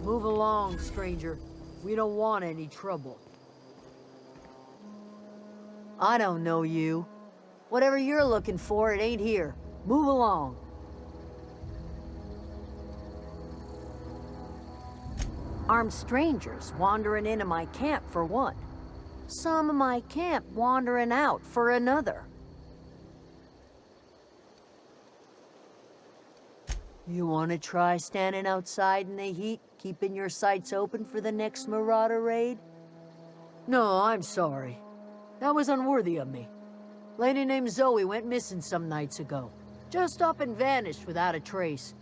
Move along, stranger. We don't want any trouble. I don't know you. Whatever you're looking for, it ain't here. Move along. Armed strangers wandering into my camp for one. Some of my camp wandering out for another. You want to try standing outside in the heat, keeping your sights open for the next marauder raid? No, I'm sorry. That was unworthy of me. Lady named Zoe went missing some nights ago. Just up and vanished without a trace.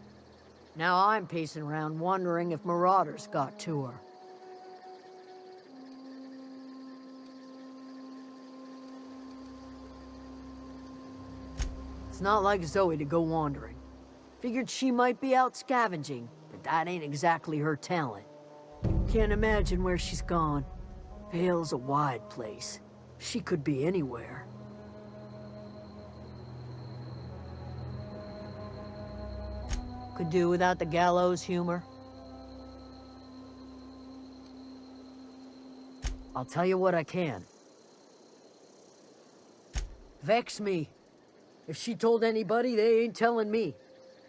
Now I'm pacing around wondering if marauders got to her. It's not like Zoe to go wandering. Figured she might be out scavenging, but that ain't exactly her talent. Can't imagine where she's gone. Vale's a wide place. She could be anywhere. Could do without the gallows humor. I'll tell you what I can. Vex me. If she told anybody, they ain't telling me.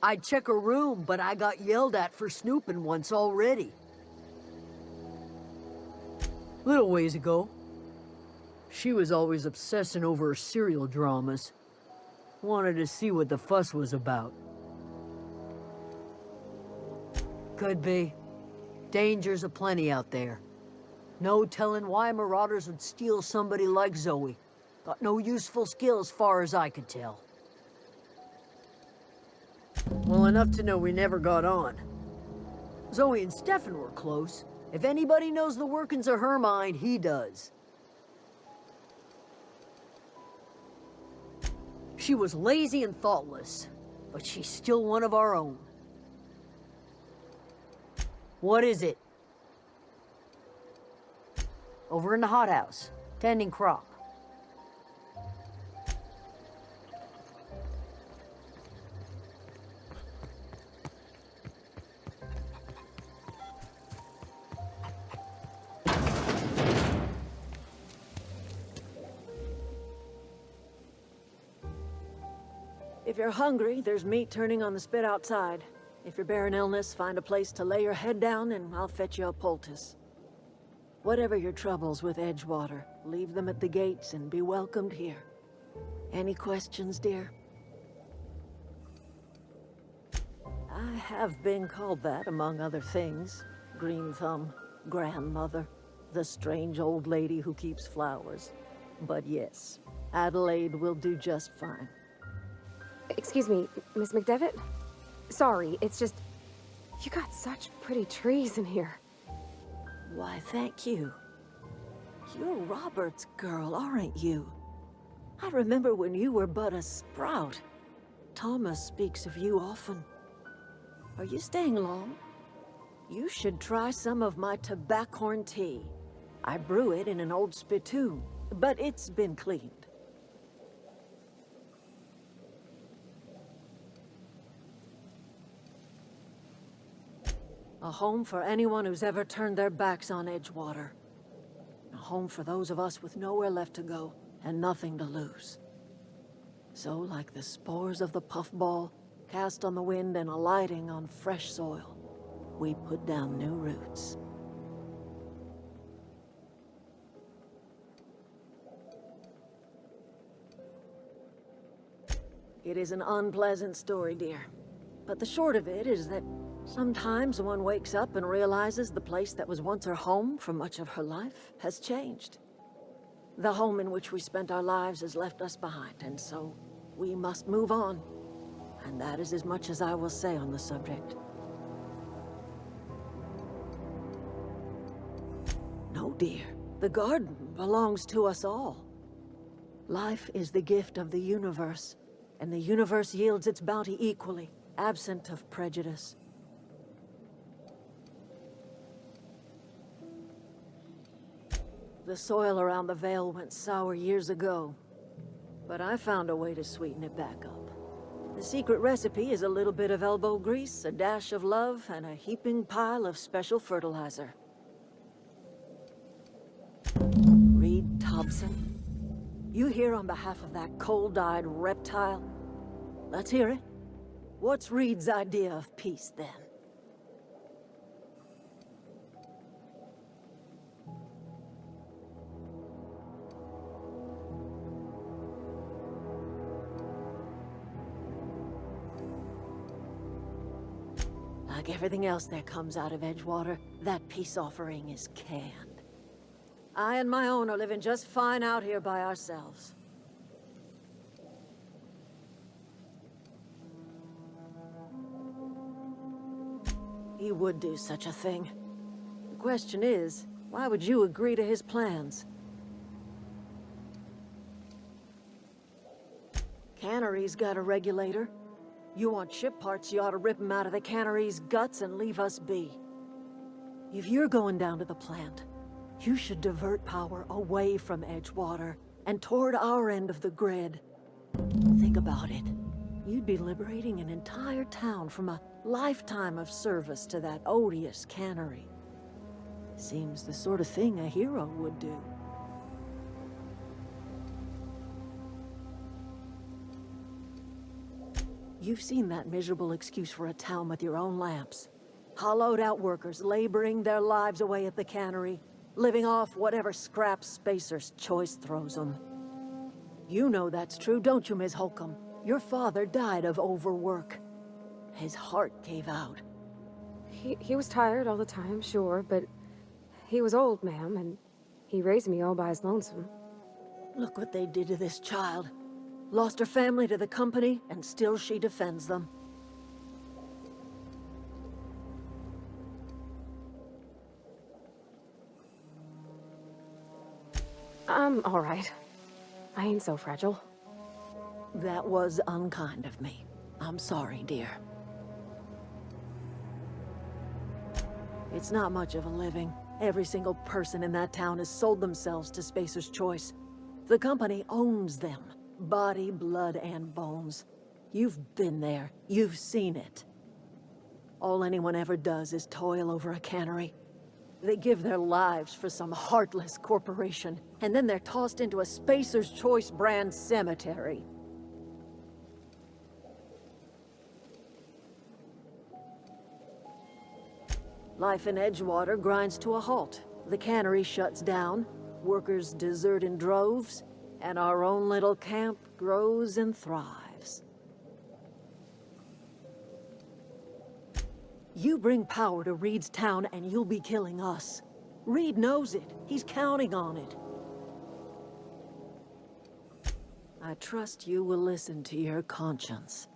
I'd check her room, but I got yelled at for snooping once already. Little ways ago, she was always obsessing over her serial dramas. Wanted to see what the fuss was about. Could be. Dangers aplenty out there. No telling why marauders would steal somebody like Zoe. Got no useful skill as far as I could tell. Well, enough to know we never got on. Zoe and Stefan were close. If anybody knows the workings of her mind, he does. She was lazy and thoughtless, but she's still one of our own. What is it? Over in the hothouse, tending crop. If you're hungry, there's meat turning on the spit outside. If you're bearing illness, find a place to lay your head down and I'll fetch you a poultice. Whatever your troubles with Edgewater, leave them at the gates and be welcomed here. Any questions, dear? I have been called that, among other things. Green Thumb, grandmother, the strange old lady who keeps flowers. But yes, Adelaide will do just fine. Excuse me, Miss McDevitt? Sorry, it's just... You got such pretty trees in here. Why, thank you. You're Robert's girl, aren't you? I remember when you were but a sprout. Thomas speaks of you often. Are you staying long? You should try some of my tobaccorn tea. I brew it in an old spittoon, but it's been cleaned. A home for anyone who's ever turned their backs on Edgewater. A home for those of us with nowhere left to go and nothing to lose. So, like the spores of the puffball, cast on the wind and alighting on fresh soil, we put down new roots. It is an unpleasant story, dear. But the short of it is that sometimes one wakes up and realizes the place that was once her home for much of her life has changed. The home in which we spent our lives has left us behind, and so we must move on. And that is as much as I will say on the subject. No, dear. The garden belongs to us all. Life is the gift of the universe, and the universe yields its bounty equally, absent of prejudice. The soil around the Vale went sour years ago, but I found a way to sweeten it back up. The The secret recipe is a little bit of elbow grease, a dash of love, and a heaping pile of special fertilizer. Reed Thompson, you here on behalf of that cold-eyed reptile? Let's hear it. What's Reed's idea of peace, then? Like everything else that comes out of Edgewater, that peace offering is canned. I and my own are living just fine out here by ourselves. He would do such a thing. The question is, why would you agree to his plans? Cannery's got a regulator. You want ship parts, you ought to rip them out of the cannery's guts and leave us be. If you're going down to the plant, you should divert power away from Edgewater and toward our end of the grid. Think about it. You'd be liberating an entire town from a lifetime of service to that odious cannery. Seems the sort of thing a hero would do. You've seen that miserable excuse for a town with your own lamps. Hollowed out workers laboring their lives away at the cannery, living off whatever scraps Spacer's Choice throws them. You know that's true, don't you, Ms. Holcomb? Your father died of overwork. His heart gave out. He was tired all the time, sure, but he was old, ma'am, and he raised me all by his lonesome. Look what they did to this child. Lost her family to the company, and still she defends them. I'm all right. I ain't so fragile. That was unkind of me. I'm sorry, dear. It's not much of a living. Every single person in that town has sold themselves to Spacer's Choice. The company owns them. Body, blood, and bones. You've been there. You've seen it. All anyone ever does is toil over a cannery. They give their lives for some heartless corporation, and then they're tossed into a Spacer's Choice brand cemetery. Life in Edgewater grinds to a halt. The cannery shuts down, workers desert in droves, and our own little camp grows and thrives. You bring power to Reed's town and you'll be killing us. Reed knows it. He's counting on it. I trust you will listen to your conscience.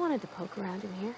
wanted to poke around in here.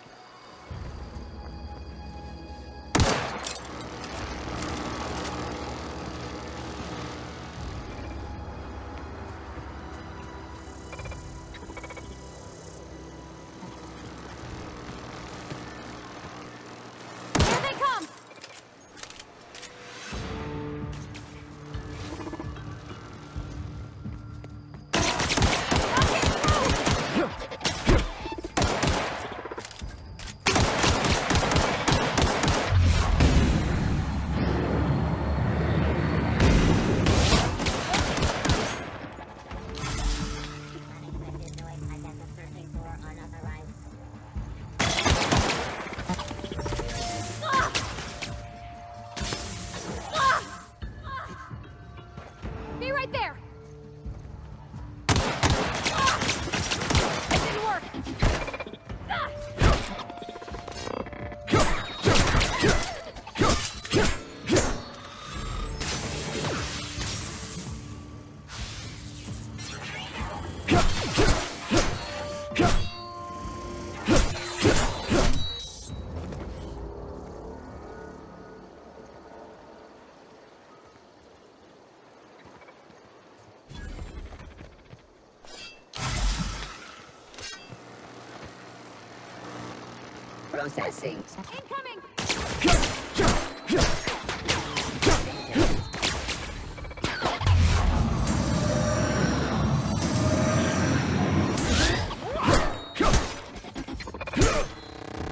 Be right there! It didn't work! Processing. Incoming!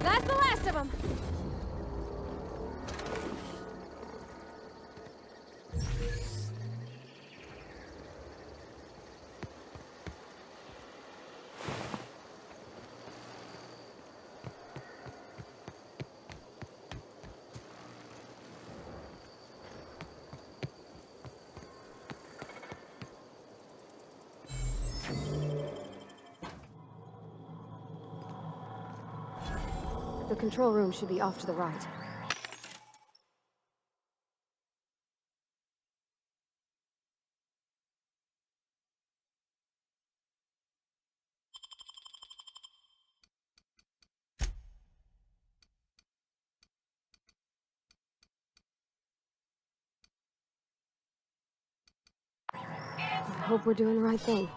That's the last of them! The control room should be off to the right. I hope we're doing the right thing.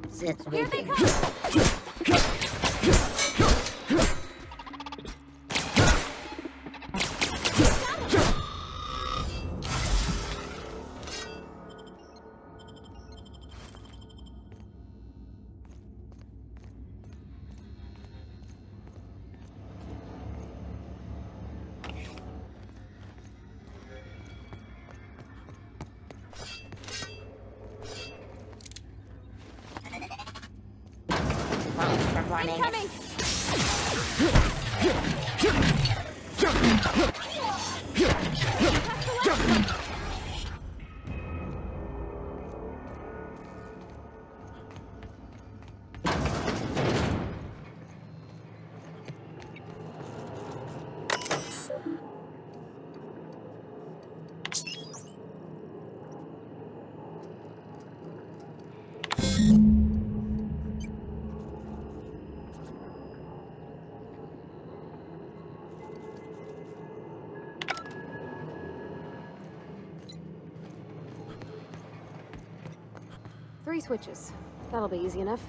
Since Here we've they been come! performing. Incoming! Three switches. That'll be easy enough.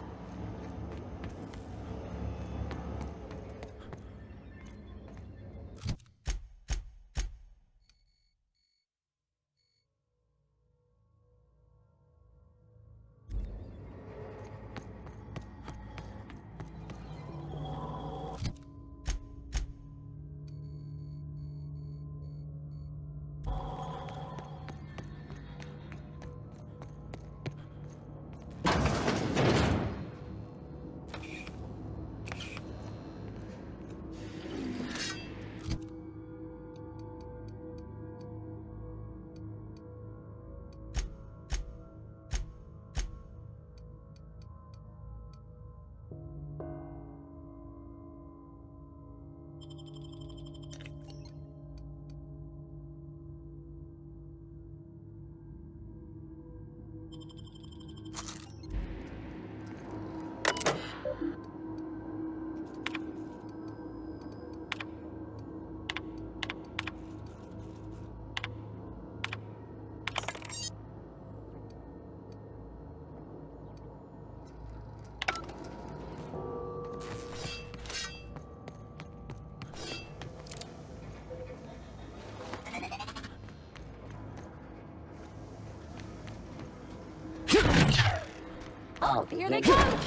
All Here they begin. come!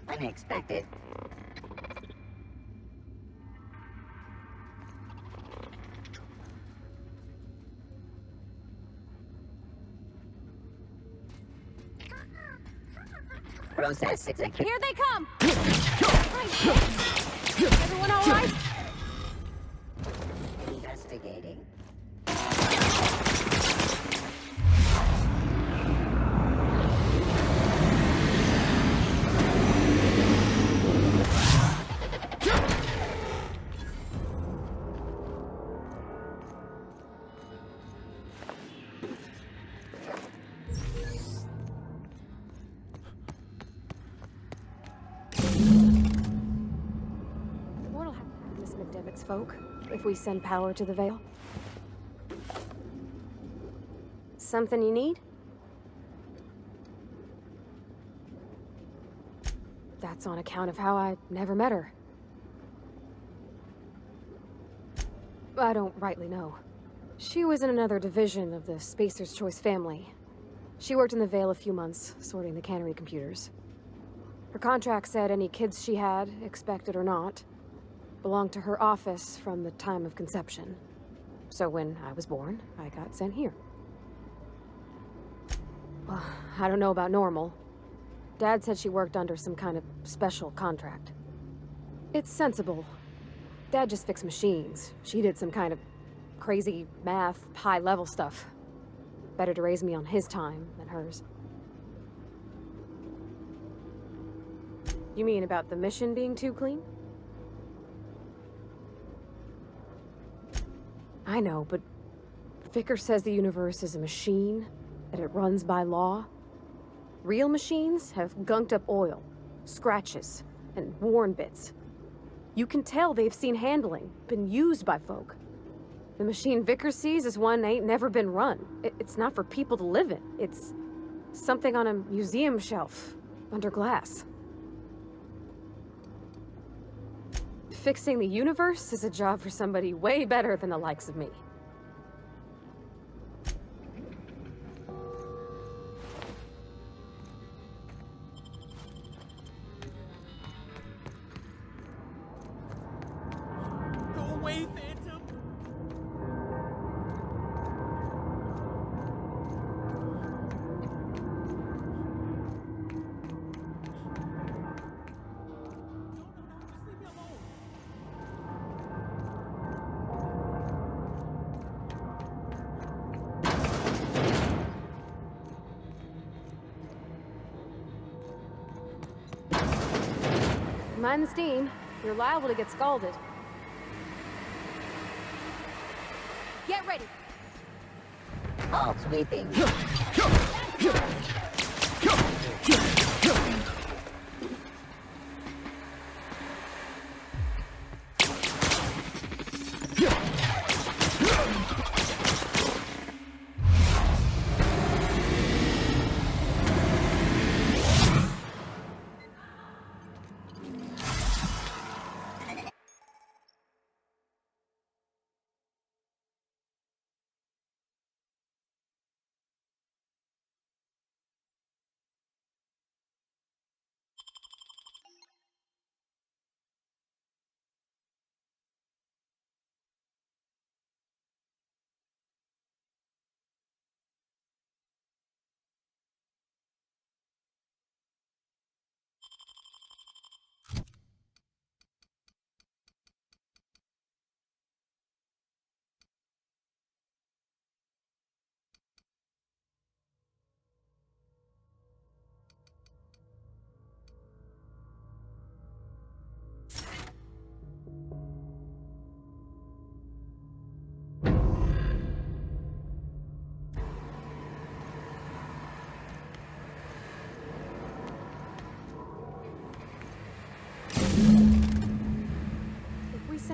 Unexpected. Process executed. Here they come! Everyone all right? Investigating. What'll happen, Miss McDevitt's folk, if we send power to the Veil? Something you need? That's on account of how I never met her. I don't rightly know. She was in another division of the Spacer's Choice family. She worked in the Veil a few months, sorting the cannery computers. Her contract said any kids she had, expected or not, belonged to her office from the time of conception. So when I was born, I got sent here. Well, I don't know about normal. Dad said she worked under some kind of special contract. It's sensible. Dad just fixed machines. She did some kind of crazy math, high-level stuff. Better to raise me on his time than hers. You mean about the mission being too clean? I know, but Vicker says the universe is a machine, that it runs by law. Real machines have gunked up oil, scratches, and worn bits. You can tell they've seen handling, been used by folk. The machine Vicker sees is one ain't never been run. It's not for people to live in. It's something on a museum shelf, under glass. Fixing the universe is a job for somebody way better than the likes of me. Go away, Phantom! Just leave me alone! Mind the steam. You're liable to get scalded. Get ready! All sweeping.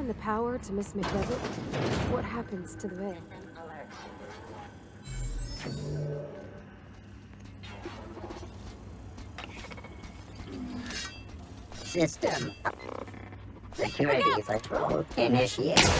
the power to Miss McDevitt, what happens to the veil? System. Security patrol initiated.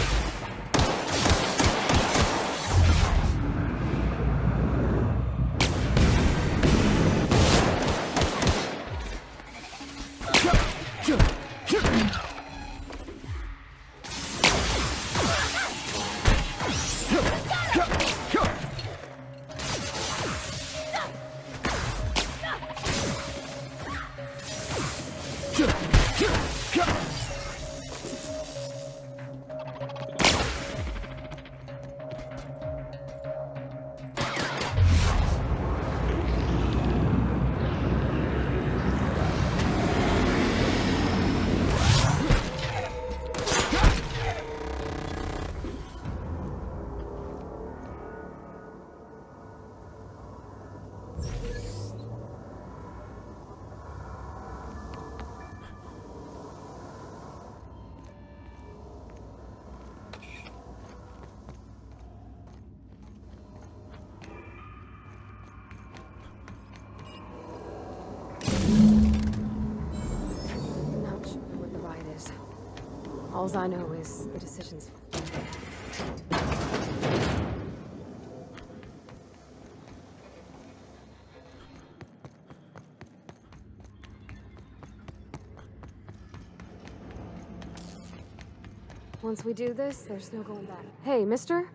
Not sure what the ride is. Alls I know is the decision's. Once we do this, there's no going back. Hey, mister?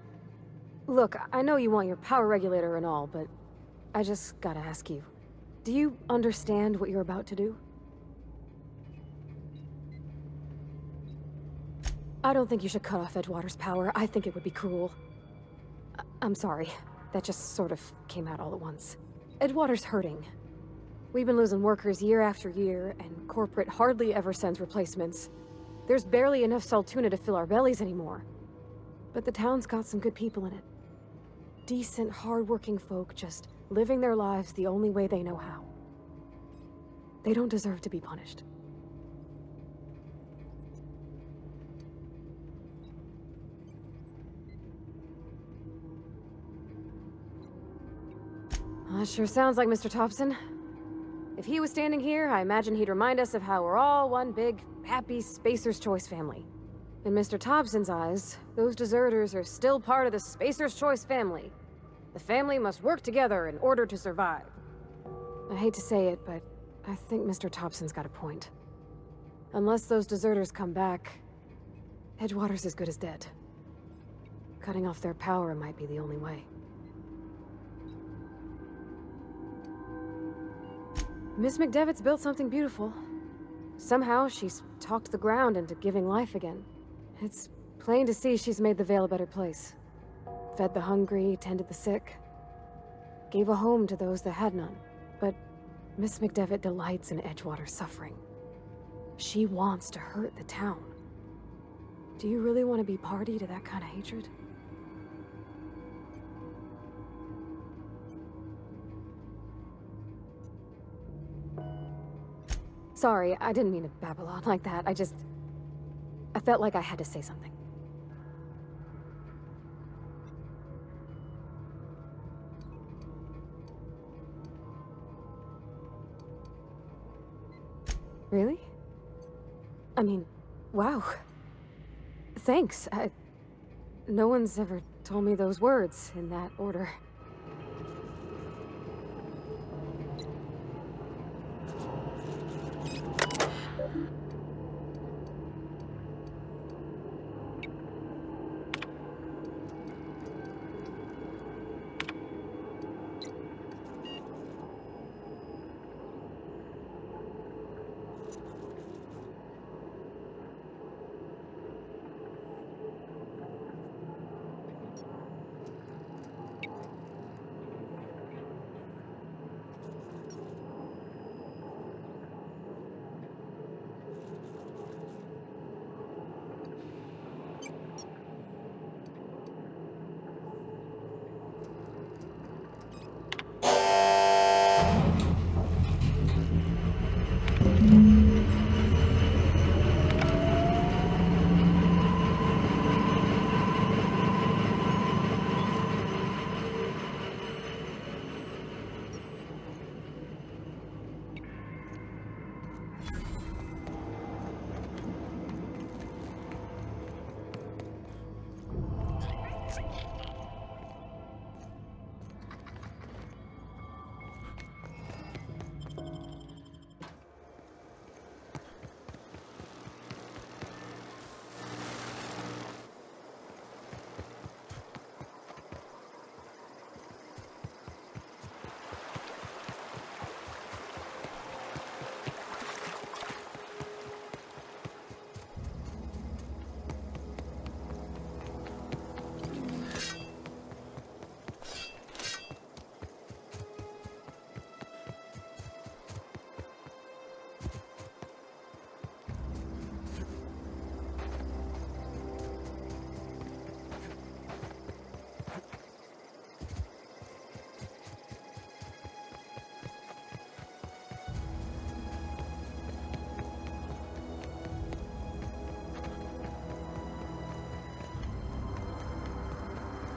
Look, I know you want your power regulator and all, but I just gotta ask you. Do you understand what you're about to do? I don't think you should cut off Edgewater's power. I think it would be cruel. I'm sorry. That just sort of came out all at once. Edgewater's hurting. We've been losing workers year after year, and corporate hardly ever sends replacements. There's barely enough Saltuna to fill our bellies anymore. But the town's got some good people in it. Decent, hard-working folk just living their lives the only way they know how. They don't deserve to be punished. That sure sounds like Mr. Thompson. If he was standing here, I imagine he'd remind us of how we're all one big, happy Spacer's Choice family. In Mr. Thompson's eyes, those deserters are still part of the Spacer's Choice family. The family must work together in order to survive. I hate to say it, but I think Mr. Thompson's got a point. Unless those deserters come back, Edgewater's as good as dead. Cutting off their power might be the only way. Miss McDevitt's built something beautiful. Somehow, she's talked the ground into giving life again. It's plain to see she's made the Vale a better place. Fed the hungry, tended the sick. Gave a home to those that had none. But Miss McDevitt delights in Edgewater's suffering. She wants to hurt the town. Do you really want to be party to that kind of hatred? Sorry, I didn't mean to babble on like that. I felt like I had to say something. Really? I mean, wow. Thanks. No one's ever told me those words in that order.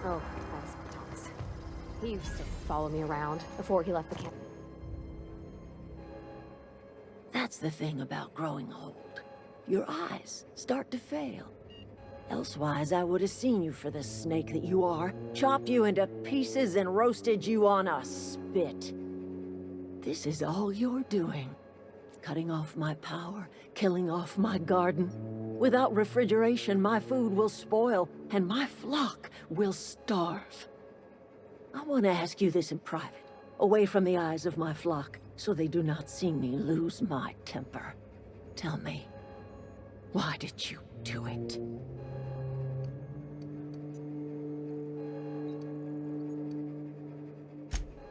Oh, that's Thomas. He used to follow me around before he left the camp. That's the thing about growing old. Your eyes start to fail. Elsewise, I would have seen you for the snake that you are, chopped you into pieces and roasted you on a spit. This is all you're doing. Cutting off my power, killing off my garden. Without refrigeration, my food will spoil, and my flock will starve. I want to ask you this in private, away from the eyes of my flock, so they do not see me lose my temper. Tell me, why did you do it?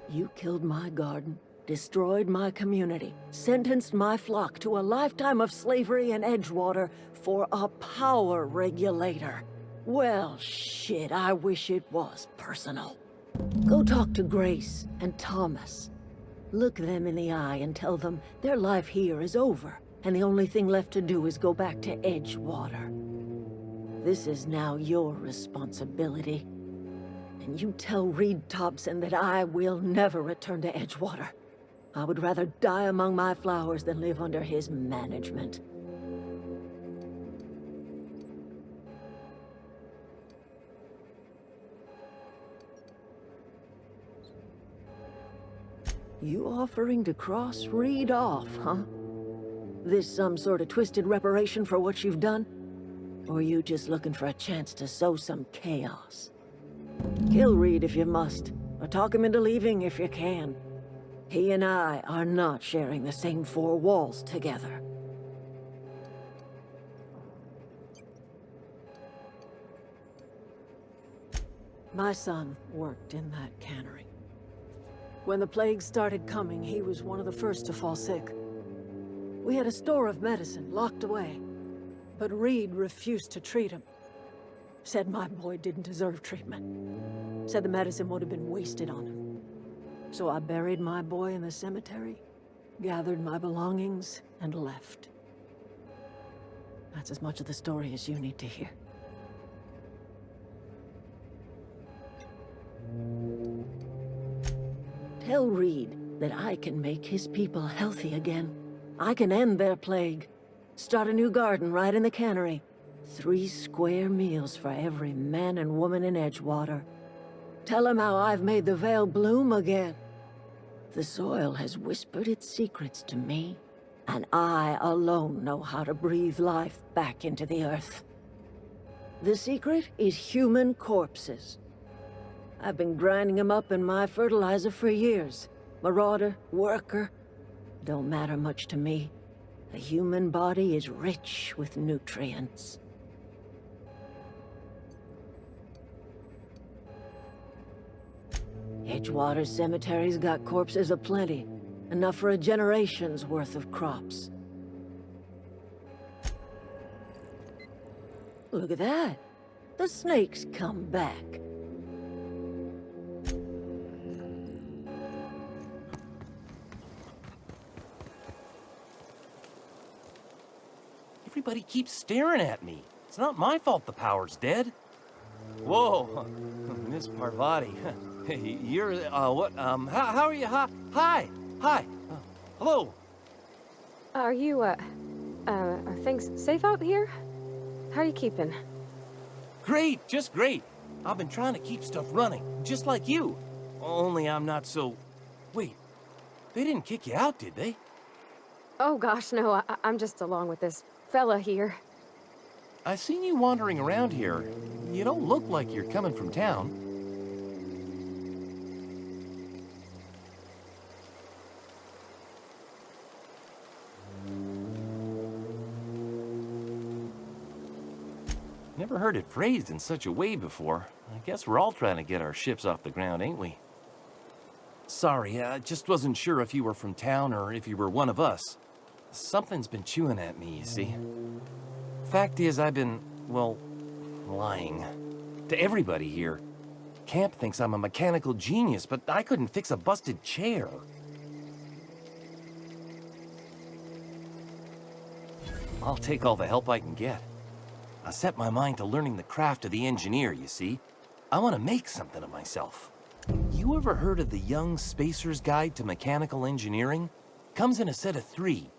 You killed my garden, destroyed my community, sentenced my flock to a lifetime of slavery in Edgewater for a power regulator. Well, shit, I wish it was personal. Go talk to Grace and Thomas. Look them in the eye and tell them their life here is over, and the only thing left to do is go back to Edgewater. This is now your responsibility. And you tell Reed Thompson that I will never return to Edgewater. I would rather die among my flowers than live under his management. You offering to cross Reed off, huh? This some sort of twisted reparation for what you've done? Or you just looking for a chance to sow some chaos? Kill Reed if you must, or talk him into leaving if you can. He and I are not sharing the same four walls together. My son worked in that cannery. When the plague started coming, he was one of the first to fall sick. We had a store of medicine locked away, but Reed refused to treat him. Said my boy didn't deserve treatment. Said the medicine would have been wasted on him. So I buried my boy in the cemetery, gathered my belongings, and left. That's as much of the story as you need to hear. Tell Reed that I can make his people healthy again. I can end their plague. Start a new garden right in the cannery. 3 square meals for every man and woman in Edgewater. Tell him how I've made the Vale bloom again. The soil has whispered its secrets to me, and I alone know how to breathe life back into the earth. The secret is human corpses. I've been grinding them up in my fertilizer for years. Marauder, worker, don't matter much to me. The human body is rich with nutrients. Edgewater's cemetery's got corpses aplenty. Enough for a generation's worth of crops. Look at that. The snake's come back. Everybody keeps staring at me. It's not my fault the power's dead. Whoa, Miss Parvati. Hey, you're, what, how are you? Hi. Hello. Are you, are things safe out here? How are you keeping? Great, just great. I've been trying to keep stuff running, just like you. Only I'm not so... Wait, they didn't kick you out, did they? Oh gosh, no, I'm just along with this fella here. I seen you wandering around here. You don't look like you're coming from town. Never heard it phrased in such a way before. I guess we're all trying to get our ships off the ground, ain't we? Sorry, I just wasn't sure if you were from town or if you were one of us. Something's been chewing at me, you see. Fact is, I've been, well, lying. To everybody here. Camp thinks I'm a mechanical genius, but I couldn't fix a busted chair. I'll take all the help I can get. I set my mind to learning the craft of the engineer, you see. I want to make something of myself. You ever heard of the Young Spacer's Guide to Mechanical Engineering? Comes in a set of 3.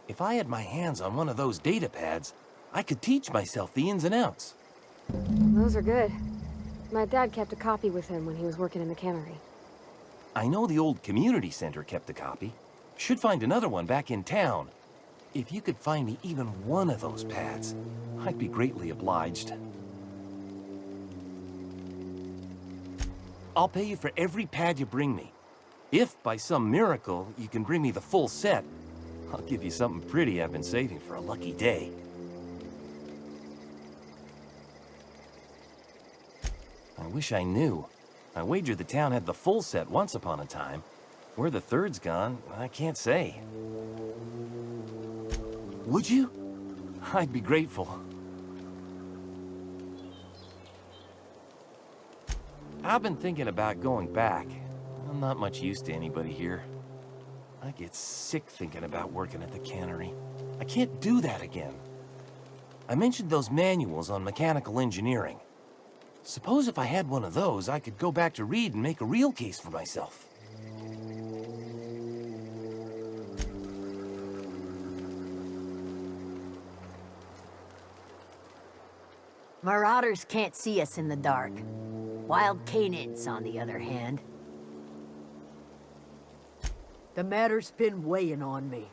If I had my hands on one of those data pads, I could teach myself the ins and outs. Those are good. My dad kept a copy with him when he was working in the cannery. I know the old community center kept a copy. Should find another one back in town. If you could find me even one of those pads, I'd be greatly obliged. I'll pay you for every pad you bring me. If, by some miracle, you can bring me the full set, I'll give you something pretty I've been saving for a lucky day. I wish I knew. I wager the town had the full set once upon a time. Where the third's gone, I can't say. Would you? I'd be grateful. I've been thinking about going back. I'm not much use to anybody here. I get sick thinking about working at the cannery. I can't do that again. I mentioned those manuals on mechanical engineering. Suppose if I had one of those, I could go back to Reed and make a real case for myself. Marauders can't see us in the dark. Wild canids, on the other hand. The matter's been weighing on me.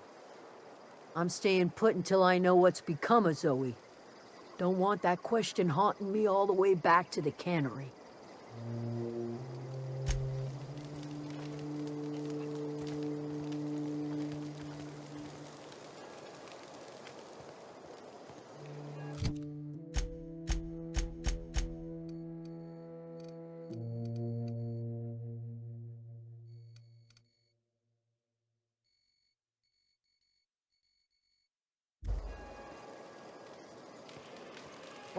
I'm staying put until I know what's become of Zoe. Don't want that question haunting me all the way back to the cannery.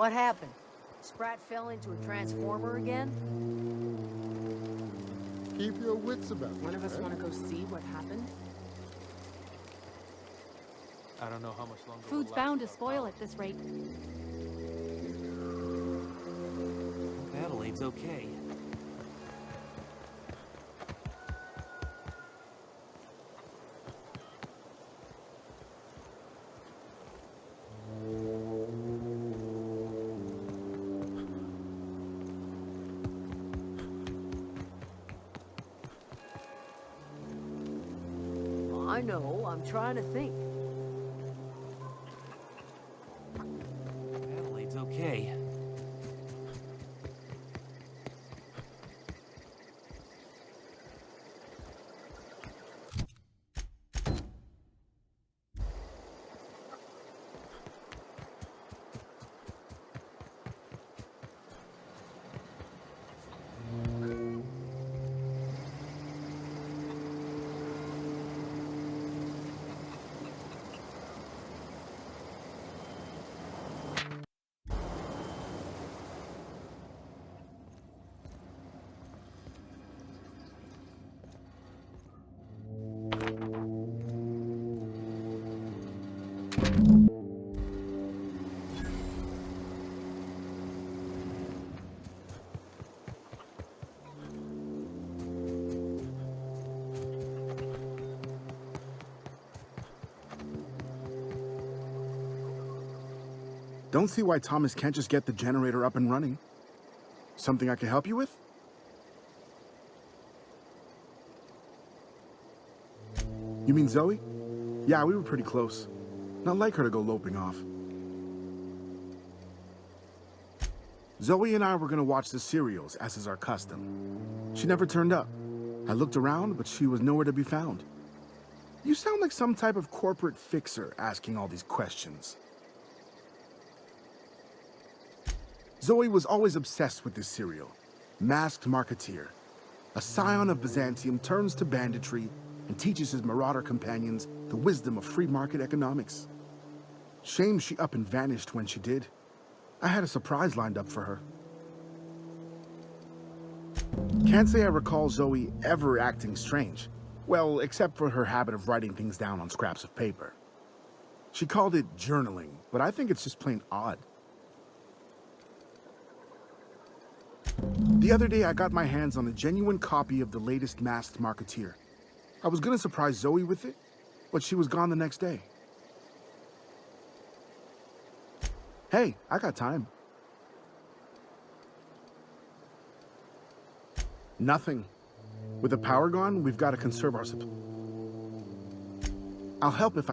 What happened? Sprat fell into a transformer again? Keep your wits about you. One of us right? want to go see what happened? I don't know how much longer. Food's bound to spoil at this rate. Adelaide's okay. I know, I'm trying to think. Adelaide's okay. Don't see why Thomas can't just get the generator up and running. Something I can help you with? You mean Zoe? Yeah, we were pretty close. Not like her to go loping off. Zoe and I were gonna watch the serials, as is our custom. She never turned up. I looked around, but she was nowhere to be found. You sound like some type of corporate fixer asking all these questions. Zoe was always obsessed with this serial. Masked Marketeer. A scion of Byzantium turns to banditry and teaches his marauder companions the wisdom of free market economics. Shame she up and vanished when she did. I had a surprise lined up for her. Can't say I recall Zoe ever acting strange. Well, except for her habit of writing things down on scraps of paper. She called it journaling, but I think it's just plain odd. The other day, I got my hands on a genuine copy of the latest Masked Marketeer. I was gonna surprise Zoe with it, but she was gone the next day. Hey, I got time. Nothing. With the power gone, we've got to conserve our supply. I'll help if I...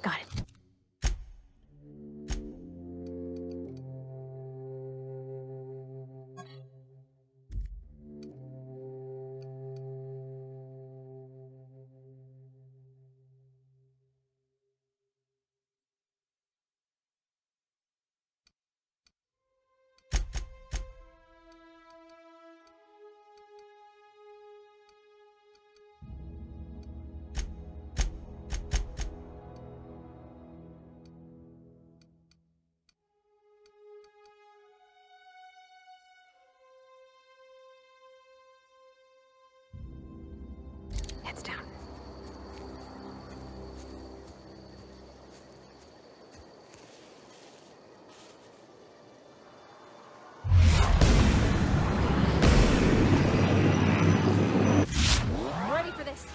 Got it. Heads down. Ready for this.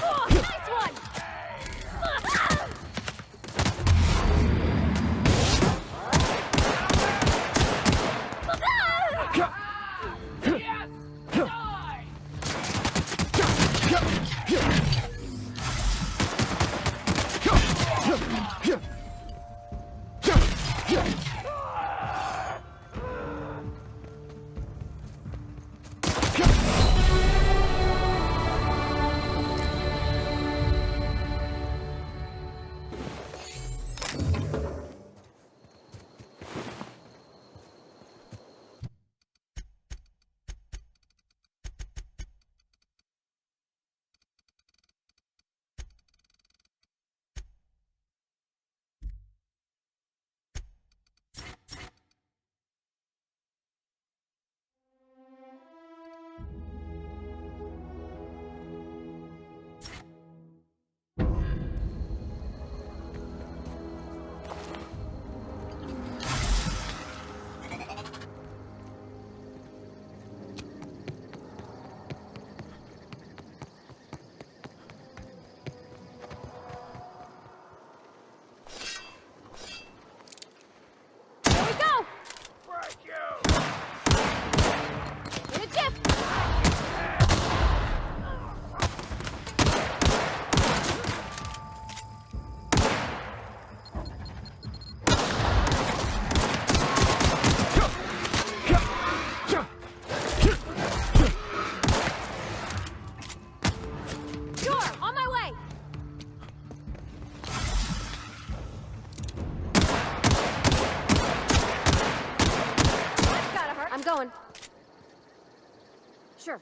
Oh, nice one! Going. Sure.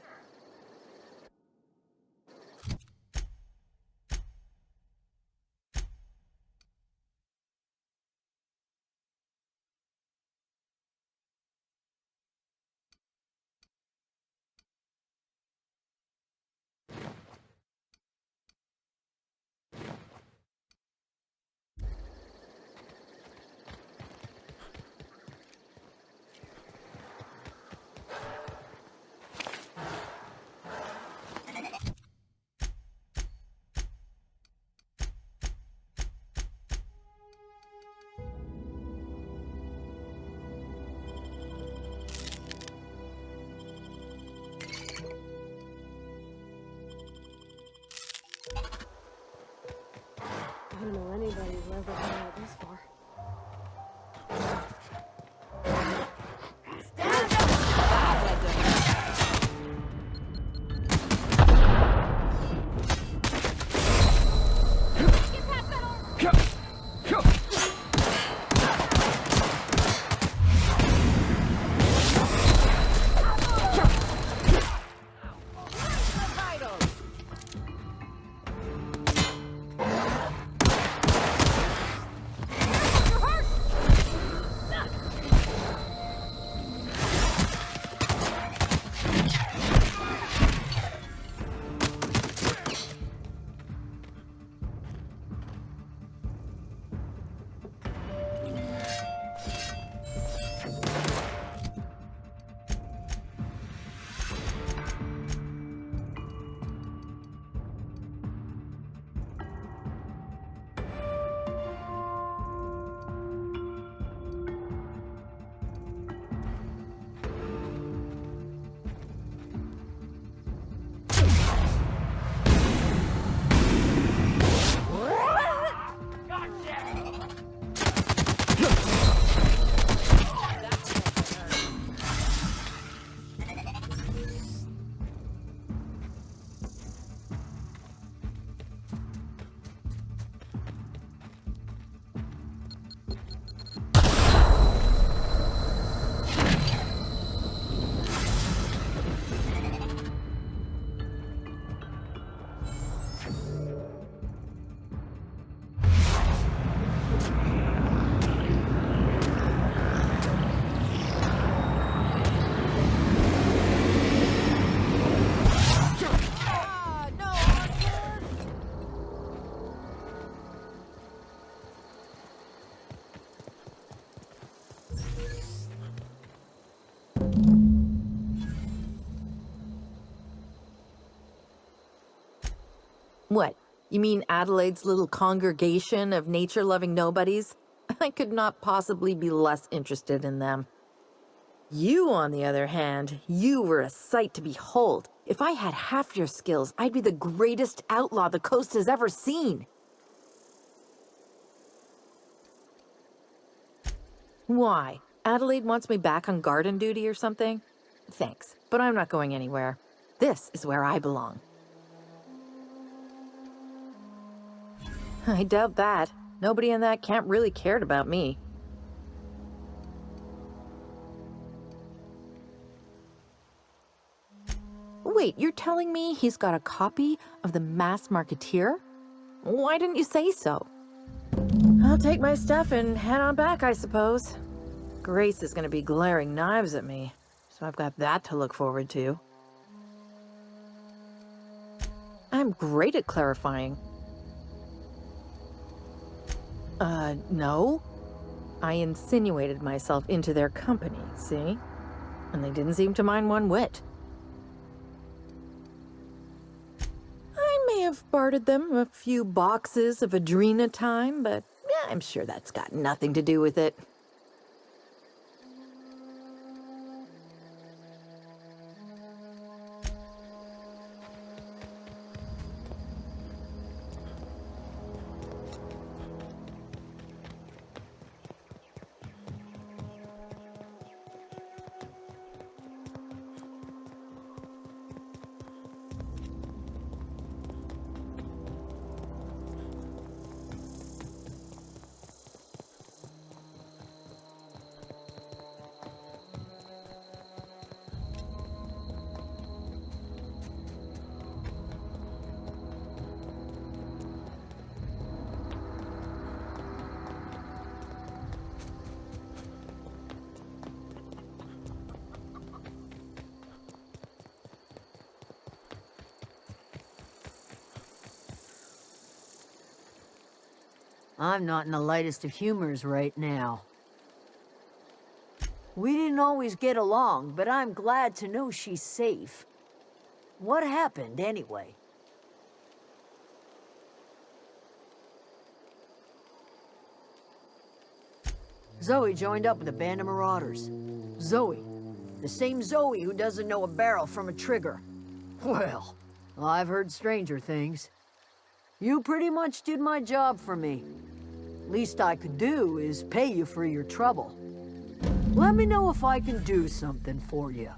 You mean Adelaide's little congregation of nature-loving nobodies? I could not possibly be less interested in them. You, on the other hand, you were a sight to behold. If I had half your skills, I'd be the greatest outlaw the coast has ever seen. Why? Adelaide wants me back on garden duty or something? Thanks, but I'm not going anywhere. This is where I belong. I doubt that. Nobody in that camp really cared about me. Wait, you're telling me he's got a copy of the Mass Marketeer? Why didn't you say so? I'll take my stuff and head on back, I suppose. Grace is gonna be glaring knives at me, so I've got that to look forward to. I'm great at clarifying. No. I insinuated myself into their company, see? And they didn't seem to mind one whit. I may have bartered them a few boxes of Adrena time, but yeah, I'm sure that's got nothing to do with it. I'm not in the lightest of humors right now. We didn't always get along, but I'm glad to know she's safe. What happened, anyway? Zoe joined up with a band of marauders. Zoe. The same Zoe who doesn't know a barrel from a trigger. Well, I've heard stranger things. You pretty much did my job for me. Least I could do is pay you for your trouble. Let me know if I can do something for you.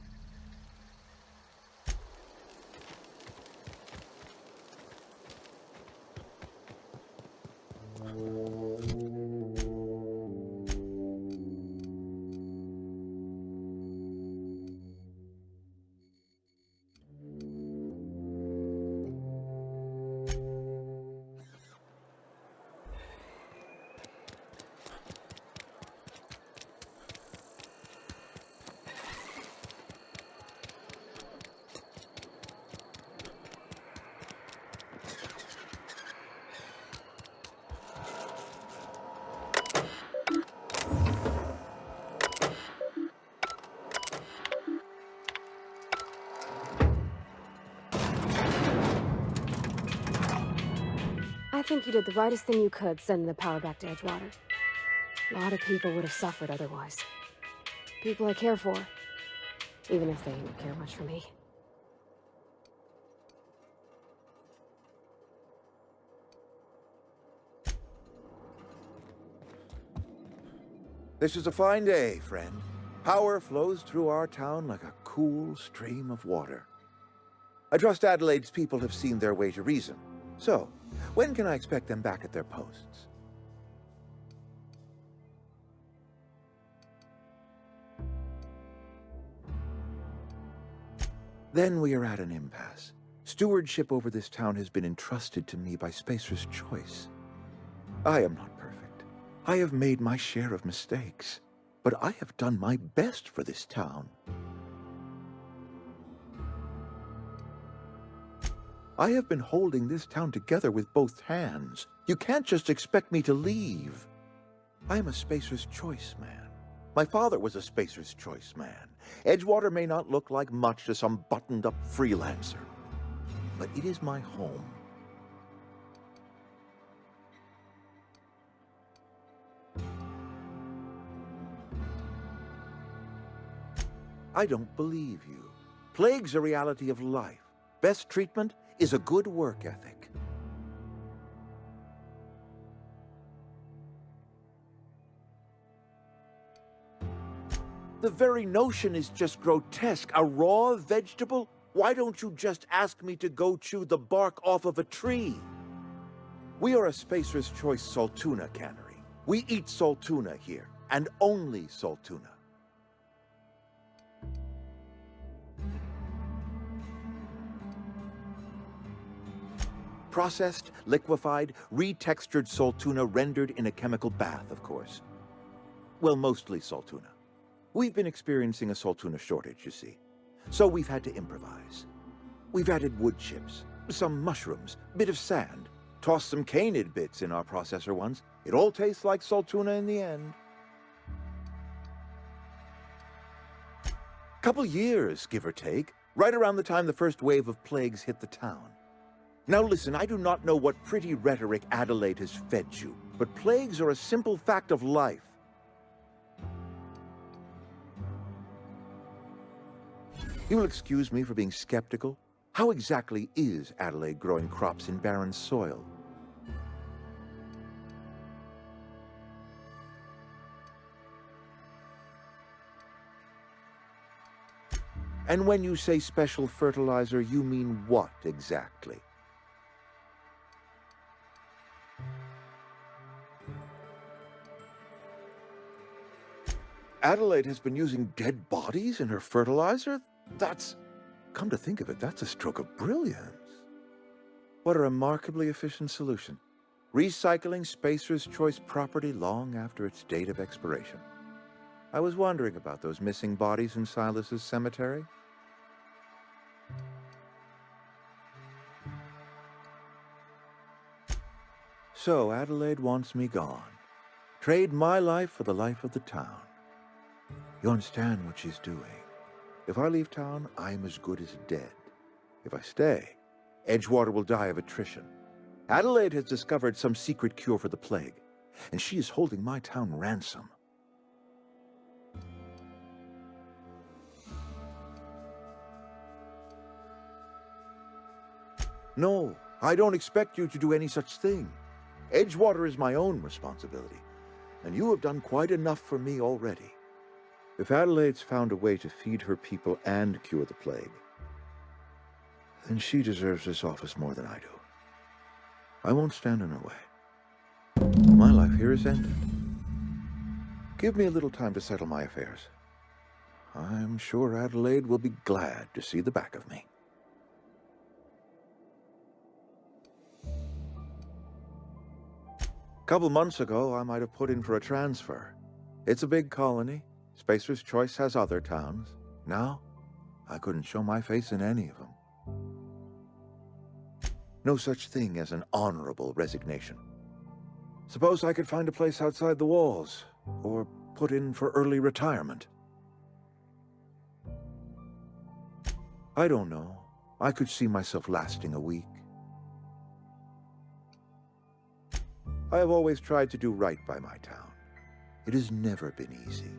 I think you did the rightest thing you could sending the power back to Edgewater. A lot of people would have suffered otherwise. People I care for, even if they don't care much for me. This is a fine day, friend. Power flows through our town like a cool stream of water. I trust Adelaide's people have seen their way to reason. So, when can I expect them back at their posts? Then we are at an impasse. Stewardship over this town has been entrusted to me by Spacer's choice. I am not perfect. I have made my share of mistakes, but I have done my best for this town. I have been holding this town together with both hands. You can't just expect me to leave. I am a Spacer's Choice man. My father was a Spacer's Choice man. Edgewater may not look like much to some buttoned-up freelancer, but it is my home. I don't believe you. Plague's a reality of life. Best treatment is a good work ethic. The very notion is just grotesque. A raw vegetable? Why don't you just ask me to go chew the bark off of a tree? We are a Spacer's Choice salt tuna cannery. We eat salt tuna here, and only salt tuna. Processed, liquefied, retextured salt tuna rendered in a chemical bath, of course. Well, mostly salt tuna. We've been experiencing a salt tuna shortage, you see. So we've had to improvise. We've added wood chips, some mushrooms, bit of sand, tossed some canid bits in our processor once. It all tastes like salt tuna in the end. Couple years, give or take, right around the time the first wave of plagues hit the town. Now listen, I do not know what pretty rhetoric Adelaide has fed you, but plagues are a simple fact of life. You will excuse me for being skeptical. How exactly is Adelaide growing crops in barren soil? And when you say special fertilizer, you mean what exactly? Adelaide has been using dead bodies in her fertilizer? That's, come to think of it, that's a stroke of brilliance. What a remarkably efficient solution. Recycling Spacer's Choice property long after its date of expiration. I was wondering about those missing bodies in Silas's cemetery. So Adelaide wants me gone. Trade my life for the life of the town. You understand what she's doing. If I leave town, I'm as good as dead. If I stay, Edgewater will die of attrition. Adelaide has discovered some secret cure for the plague, and she is holding my town ransom. No, I don't expect you to do any such thing. Edgewater is my own responsibility, and you have done quite enough for me already. If Adelaide's found a way to feed her people and cure the plague, then she deserves this office more than I do. I won't stand in her way. My life here is ended. Give me a little time to settle my affairs. I'm sure Adelaide will be glad to see the back of me. A couple months ago, I might have put in for a transfer. It's a big colony. Spacer's Choice has other towns. Now, I couldn't show my face in any of them. No such thing as an honorable resignation. Suppose I could find a place outside the walls, or put in for early retirement. I don't know. I could see myself lasting a week. I have always tried to do right by my town. It has never been easy.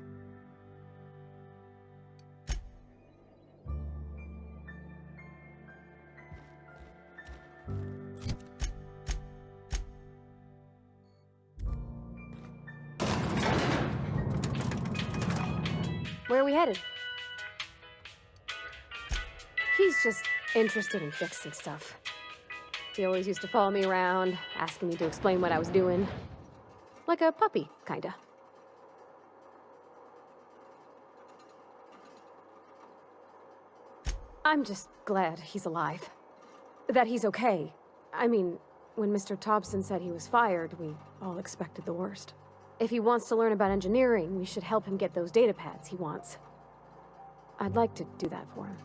Where are we headed? He's just interested in fixing stuff. He always used to follow me around, asking me to explain what I was doing. Like a puppy, kinda. I'm just glad he's alive. That he's okay. I mean, when Mr. Thompson said he was fired, we all expected the worst. If he wants to learn about engineering, we should help him get those data pads he wants. I'd like to do that for him.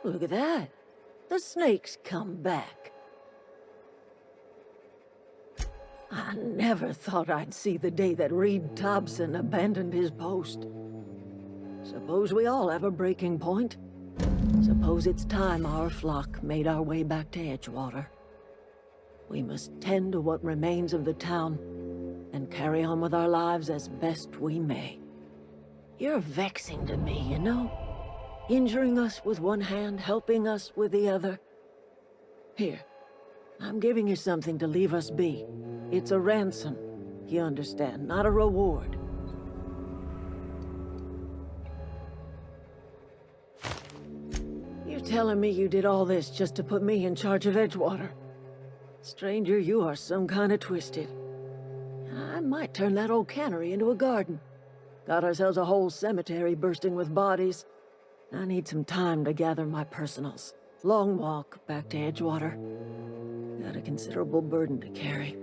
Look at that. The snake's come back. I never thought I'd see the day that Reed Thompson abandoned his post. Suppose we all have a breaking point. Suppose it's time our flock made our way back to Edgewater. We must tend to what remains of the town and carry on with our lives as best we may. You're vexing to me, you know? Injuring us with one hand, helping us with the other. Here, I'm giving you something to leave us be. It's a ransom, you understand, not a reward. You're telling me you did all this just to put me in charge of Edgewater? Stranger, you are some kind of twisted. I might turn that old cannery into a garden. Got ourselves a whole cemetery bursting with bodies. I need some time to gather my personals. Long walk back to Edgewater. Got a considerable burden to carry.